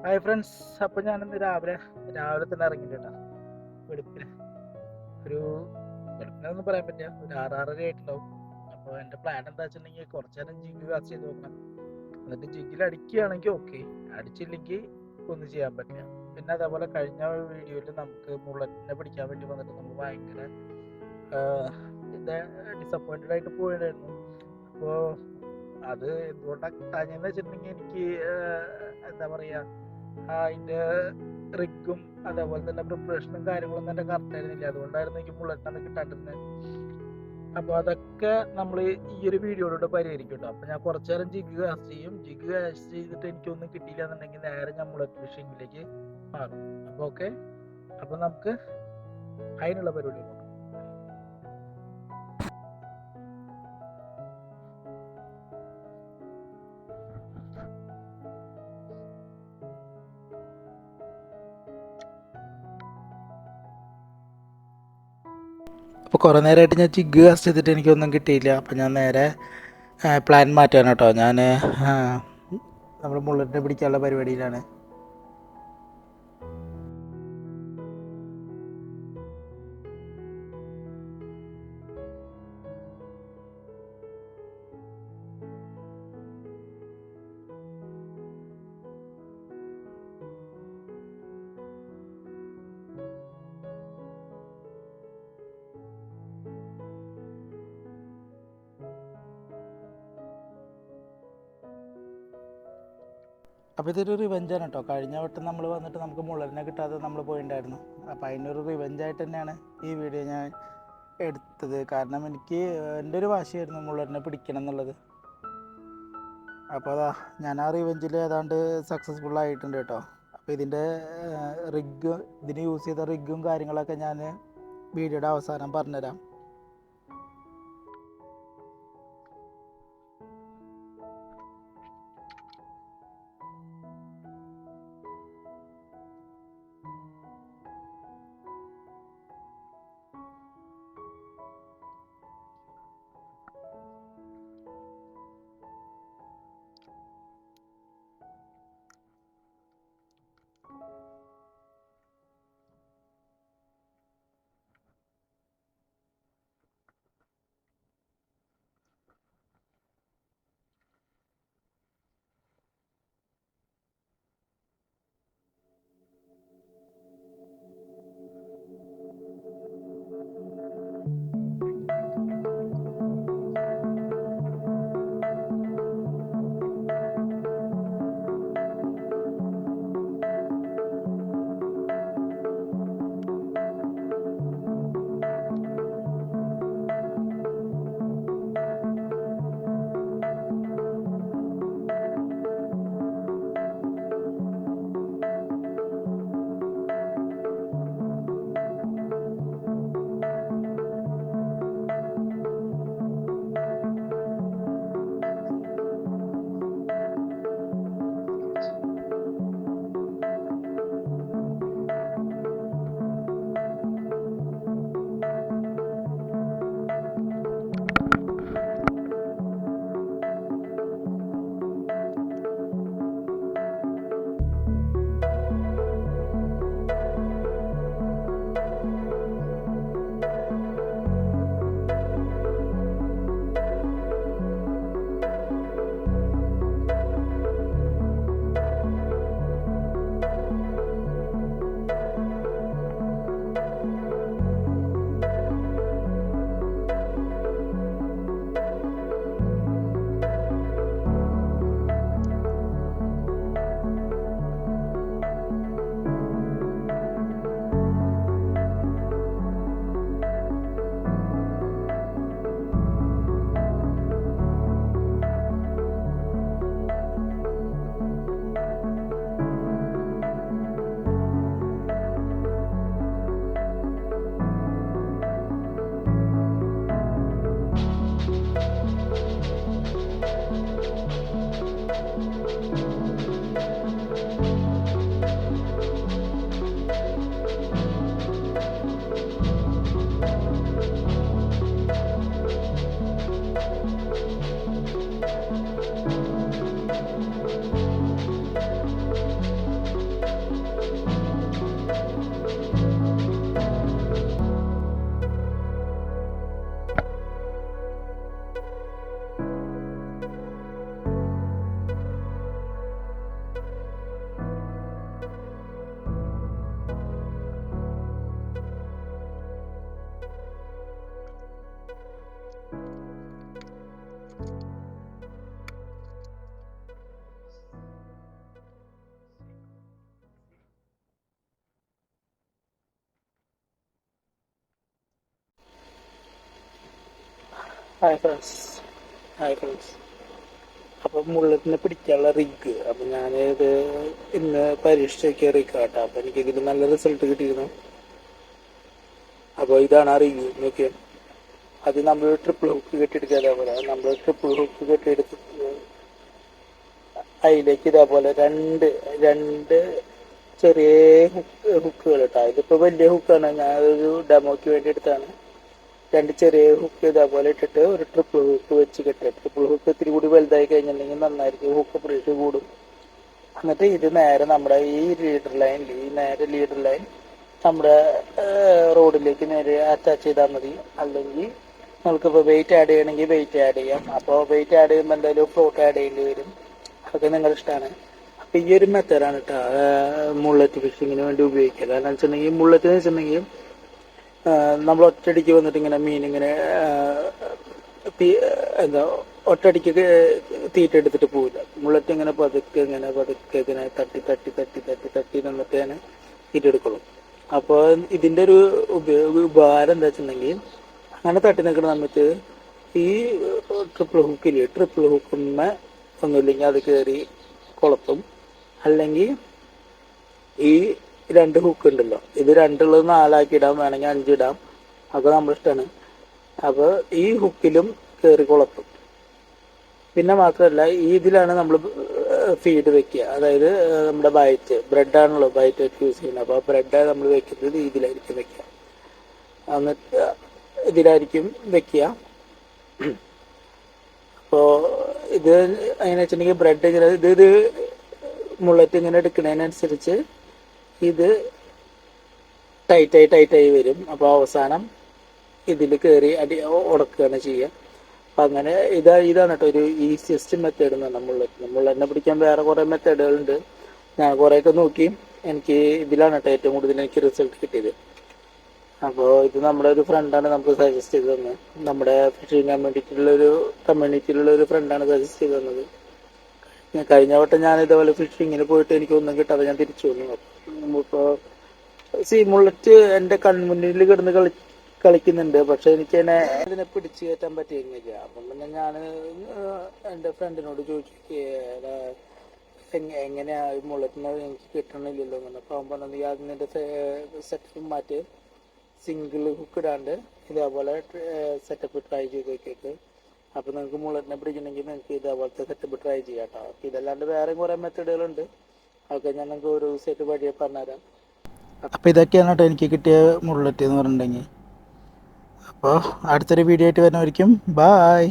Hi friends. അപ്പോൾ ഞാനിന്ന് രാവിലെ തന്നെ ഇറങ്ങിയിട്ടാ വെളുപ്പിന്. ഒരു വെളുപ്പിനൊന്നും പറയാൻ പറ്റില്ല, ഒരു 6-6:30 ആയിട്ടുണ്ടാവും. അപ്പോൾ എൻ്റെ പ്ലാൻ എന്താ വെച്ചിട്ടുണ്ടെങ്കിൽ കുറച്ച് നേരം ജിഗ് കാസ്റ്റ് ചെയ്ത് നോക്കണം. എന്നിട്ട് ജിഗിൽ അടിക്കുകയാണെങ്കിൽ ഓക്കെ, അടിച്ചില്ലെങ്കിൽ ഒന്നും ചെയ്യാൻ പറ്റില്ല. പിന്നെ അതേപോലെ കഴിഞ്ഞ വീഡിയോയിൽ നമുക്ക് മുള്ളറ്റിനെ പിടിക്കാൻ വേണ്ടി വന്നിട്ട് നമ്മൾ ഭയങ്കര ഇത് ഡിസപ്പോയിൻറ്റഡ് ആയിട്ട് പോയിട്ടായിരുന്നു. അപ്പോൾ അത് എന്തുകൊണ്ടാണ് കിട്ടാഞ്ഞെന്ന് വെച്ചിട്ടുണ്ടെങ്കിൽ എനിക്ക് എന്താ പറയുക, അതിൻ്റെ റിഗും അതേപോലെ തന്നെ പ്രിപ്പറേഷനും കാര്യങ്ങളൊന്നും എൻ്റെ കറക്റ്റ് ആയിരുന്നില്ല. അതുകൊണ്ടായിരുന്നു എനിക്ക് ബുള്ളറ്റിനത് കിട്ടാണ്ടിരുന്നത്. അപ്പോൾ അതൊക്കെ നമ്മൾ ഈ ഒരു വീഡിയോയിലൂടെ പരിഹരിക്കും കേട്ടോ. അപ്പോൾ ഞാൻ കുറച്ച് നേരം ജിഗ് കാസ്റ്റ് ചെയ്യും. ജിഗ് കാസ്റ്റ് ചെയ്തിട്ട് എനിക്കൊന്നും കിട്ടിയില്ല എന്നുണ്ടെങ്കിൽ നേരെ ഞാൻ ബുള്ളറ്റ് ഫിഷിങ്ങിലേക്ക് മാറും. അപ്പോൾ ഓക്കെ, അപ്പോൾ നമുക്ക് അതിനുള്ള പരിപാടി നോക്കാം. അപ്പോൾ കുറേ നേരമായിട്ട് ഞാൻ ജിഗ് കാസ്റ്റ് ചെയ്തിട്ട് എനിക്കൊന്നും കിട്ടിയില്ല. അപ്പോൾ ഞാൻ നേരെ പ്ലാൻ മാറ്റാൻ കേട്ടോ. ഞാൻ നമ്മൾ ബുള്ളറ്റിനെ പിടിക്കാനുള്ള പരിപാടിയിലാണ്. അപ്പോൾ ഇതൊരു റിവെഞ്ചാണ് കേട്ടോ. കഴിഞ്ഞ വട്ടം നമ്മൾ വന്നിട്ട് നമുക്ക് മുള്ളലിനെ കിട്ടാതെ നമ്മൾ പോയിട്ടുണ്ടായിരുന്നു. അപ്പോൾ അതിനൊരു റിവെഞ്ചായിട്ട് തന്നെയാണ് ഈ വീഡിയോ ഞാൻ എടുത്തത്. കാരണം എനിക്ക് എൻ്റെ ഒരു വാശിയായിരുന്നു മുള്ളലിനെ പിടിക്കണം എന്നുള്ളത്. അപ്പോൾ അതാ ഞാൻ ആ റിവെഞ്ചിൽ ഏതാണ്ട് സക്സസ്ഫുൾ ആയിട്ടുണ്ട് കേട്ടോ. അപ്പോൾ ഇതിൻ്റെ ഇതിന് യൂസ് ചെയ്ത റിഗും കാര്യങ്ങളൊക്കെ ഞാൻ വീഡിയോയുടെ അവസാനം പറഞ്ഞുതരാം. Hi friends. Hi friends. അപ്പം മുള്ളറ്റിനെ പിടിക്കാനുള്ള റിഗ് അപ്പം ഞാനിത് ഇന്ന് പരീക്ഷിച്ച് നോക്കിയ റിഗ് കേട്ടോ. അപ്പം എനിക്കിതിൽ നല്ല റിസൾട്ട് കിട്ടിയിരുന്നു. അപ്പോൾ ഇതാണ് ആ റിഗ് നോക്കിയ. അത് നമ്മൾ ട്രിപ്പിൾ ഹുക്ക് കെട്ടിയെടുക്കുക. അതേപോലെ നമ്മൾ ട്രിപ്പിൾ ഹുക്ക് കെട്ടിയെടുത്ത് അതിലേക്ക് ഇതേപോലെ രണ്ട് രണ്ട് ചെറിയ ഹുക്കുകൾ കേട്ടോ. ഇതിപ്പോൾ വലിയ ഹുക്കാണ്, ഞാനൊരു ഡെമോയ്ക്ക് വേണ്ടി എടുത്താണ്. രണ്ട് ചെറിയ ഹുക്ക് ഇതേപോലെ ഇട്ടിട്ട് ഒരു ട്രിപ്പിൾ ഹുക്ക് വെച്ച് കെട്ടുക. ട്രിപ്പിൾ ഹുക്ക് ഇത്തിരി കൂടി വലുതായി കഴിഞ്ഞിട്ടുണ്ടെങ്കിൽ നന്നായിരിക്കും, ഹുക്ക് പ്രൈസ് കൂടും. എന്നിട്ട് ഇത് നേരെ നമ്മുടെ ഈ ലീഡർ ലൈൻ നമ്മുടെ റോഡിലേക്ക് നേരെ അറ്റാച്ച് ചെയ്താൽ മതി. അല്ലെങ്കിൽ നമുക്കിപ്പോൾ വെയിറ്റ് ആഡ് ചെയ്യണമെങ്കിൽ വെയിറ്റ് ആഡ് ചെയ്യാം. അപ്പോൾ വെയിറ്റ് ആഡ് ചെയ്യുമ്പോൾ എന്തായാലും ഫ്ലോട്ട് ആഡ് ചെയ്യേണ്ടി വരും. അതൊക്കെ നിങ്ങളുടെ ഇഷ്ടമാണ്. അപ്പം ഈ ഒരു മെത്തേഡാണ് കേട്ടോ മുള്ളറ്റ് ഫിഷിങ്ങിന് വേണ്ടി ഉപയോഗിക്കുക. കാരണം വെച്ചിട്ടുണ്ടെങ്കിൽ മുള്ളറ്റ് എന്ന് വെച്ചിട്ടുണ്ടെങ്കിൽ നമ്മൾ ഒറ്റയടിക്ക് വന്നിട്ട് ഇങ്ങനെ മീൻ ഇങ്ങനെ എന്താ ഒറ്റയടിക്ക് തീറ്റ എടുത്തിട്ട് പോവില്ല. മുള്ളറ്റ് ഇങ്ങനെ പതുക്കെ ഇങ്ങനെ തട്ടി നിന്നിട്ടാണ് തീറ്റ എടുക്കുള്ളൂ. അപ്പോൾ ഇതിൻ്റെ ഒരു ഉപകാരം എന്താ വെച്ചിട്ടുണ്ടെങ്കിൽ അങ്ങനെ തട്ടി നിൽക്കുന്ന സമയത്ത് ഈ ട്രിപ്പിൾ ഹുക്കുമ്മ ഒന്നുമില്ലെങ്കിൽ അത് കയറി കൊളത്തും. അല്ലെങ്കിൽ ഈ രണ്ട് ഹുക്ക് ഉണ്ടല്ലോ, ഇത് രണ്ടുള്ളത് 4 ആക്കി ഇടാം, വേണമെങ്കിൽ 5 ഇടാം, അതൊക്കെ നമ്മുടെ ഇഷ്ടമാണ്. അപ്പോൾ ഈ ഹുക്കിലും കയറി കൊളത്തും. പിന്നെ മാത്രമല്ല ഈ ഇതിലാണ് നമ്മൾ ഫീഡ് വെക്കുക. അതായത് നമ്മുടെ ബ്രെഡാണല്ലോ ബൈറ്റ് യൂസ് ചെയ്യുന്നത്. അപ്പോൾ ബ്രെഡ് നമ്മൾ വെക്കുന്നത് ഇതിലായിരിക്കും വെക്കുക. എന്നിട്ട് ഇതിലായിരിക്കും വെക്കുക. അപ്പോൾ ഇത് എങ്ങനെ വെച്ചിട്ടുണ്ടെങ്കിൽ ബ്രെഡ് ഇങ്ങനെ ഇത് മുള്ളറ്റ് ഇങ്ങനെ എടുക്കുന്നതിനനുസരിച്ച് ഇത് ടൈറ്റായി വരും. അപ്പോൾ അവസാനം ഇതിൽ കയറി ഉടക്കുകയാണ് ചെയ്യുക. അപ്പം അങ്ങനെ ഇതാണ് കേട്ടോ ഒരു ഈസിയസ്റ്റ് മെത്തേഡ് എന്ന് പറഞ്ഞാൽ മുള്ളറ്റിനെ പിടിക്കാൻ വേറെ കുറേ മെത്തേഡുകളുണ്ട്. ഞാൻ കുറേയൊക്കെ നോക്കി. എനിക്ക് ഇതിലാണ് കേട്ടോ ഏറ്റവും കൂടുതൽ എനിക്ക് റിസൾട്ട് കിട്ടിയത്. അപ്പോൾ ഇത് നമ്മുടെ ഒരു ഫ്രണ്ടാണ് നമുക്ക് സജസ്റ്റ് ചെയ്ത് തന്നത്. നമ്മുടെ ഫിഷിംഗ് കമ്മ്യൂണിറ്റിയിലുള്ള ഒരു ഫ്രണ്ടാണ് സജസ്റ്റ് ചെയ്ത് തന്നത്. കഴിഞ്ഞ വട്ടം ഞാൻ ഇതേപോലെ ഫിഷിങ്ങിന് പോയിട്ട് എനിക്കൊന്നും കിട്ടാതെ ഞാൻ തിരിച്ചു വന്നു. ഇപ്പോൾ മുള്ളറ്റ് എൻ്റെ കൺമുന്നിൽ കിടന്ന് കളിക്കുന്നുണ്ട്, പക്ഷെ എനിക്ക് അതിനെ പിടിച്ചു കയറ്റാൻ പറ്റിയിരുന്നില്ല. അപ്പം പിന്നെ ഞാൻ എൻ്റെ ഫ്രണ്ടിനോട് ചോദിച്ചു എങ്ങനെയാ മുള്ളറ്റിനെ എനിക്ക് കിട്ടണില്ലല്ലോ എന്ന്. അപ്പോൾ അവൻ പറഞ്ഞത് അതിൻ്റെ സെറ്റപ്പ് മാറ്റി സിംഗിൾ ഹുക്ക് ഇടാണ്ട് ഇതേപോലെ സെറ്റപ്പ് ട്രൈ ചെയ്ത് നോക്കിയിട്ട്. അപ്പോൾ നിങ്ങൾക്ക് മുള്ളറ്റിനെ പിടിക്കണമെങ്കിൽ നിങ്ങൾക്ക് ഇതേപോലത്തെ സെറ്റപ്പ് ട്രൈ ചെയ്യാം കേട്ടോ. അപ്പോൾ ഇതല്ലാണ്ട് വേറെ കുറേ മെത്തേഡുകളുണ്ട്, അതൊക്കെ ഞാൻ നിങ്ങൾക്ക് ഓരോ ദിവസമായിട്ട് വഴിയെ പറഞ്ഞുതരാം. അപ്പോൾ ഇതൊക്കെയാണ് കേട്ടോ എനിക്ക് കിട്ടിയ മുള്ളറ്റ് എന്ന് പറഞ്ഞിട്ടുണ്ടെങ്കിൽ. അപ്പോൾ അടുത്തൊരു വീഡിയോ ആയിട്ട് വരുന്നവരിക്കും ബായ്.